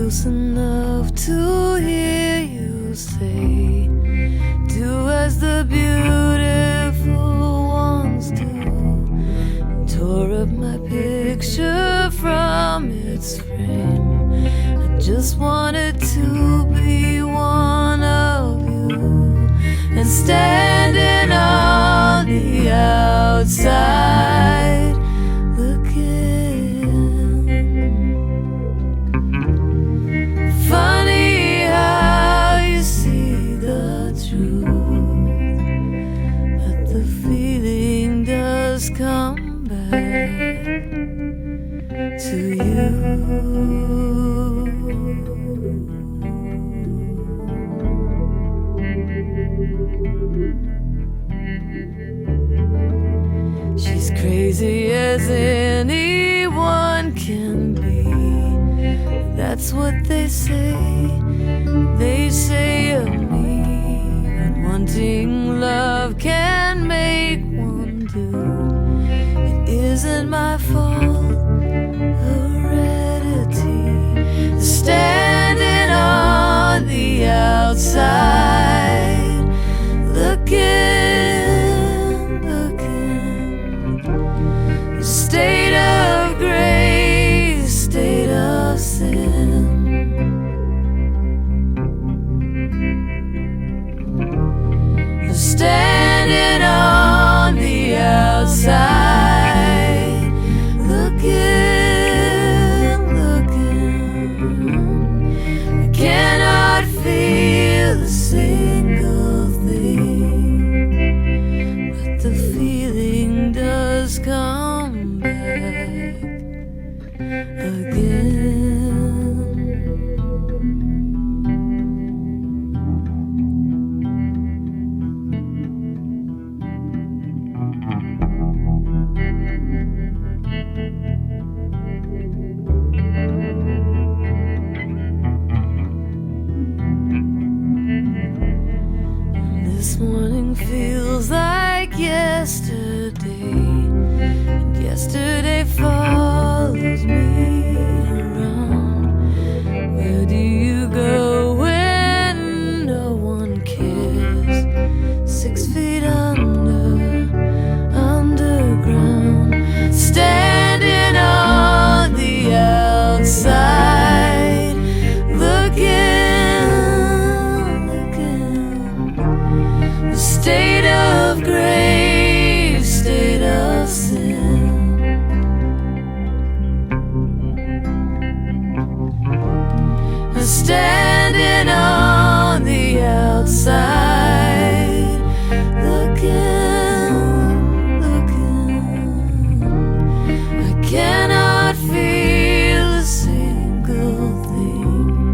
close enough to hear you say, do as the beautiful ones do. And tore up my picture from its frame. I just wanted to be one of you, and standing on the outside looking. Funny how you see the truth, but the feeling does come back to you. She's crazy as anyone can be. That's what they say. They say of me that wanting love can make one do. It isn't my fault, heredity. Standing on the outside looking. State of grace, state of sin. Standing on the outside, looking, looking. I cannot feel a single thing, but the feeling does come back again. This morning feels like yesterday, and yesterday follows me around. Where do you go when no one cares? 6 feet underground, standing on the outside, looking, looking. The state of grace, state of sin. Standing on the outside, looking, looking. I cannot feel a single thing,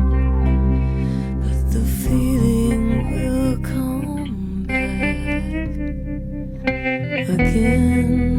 but the feeling will come back again.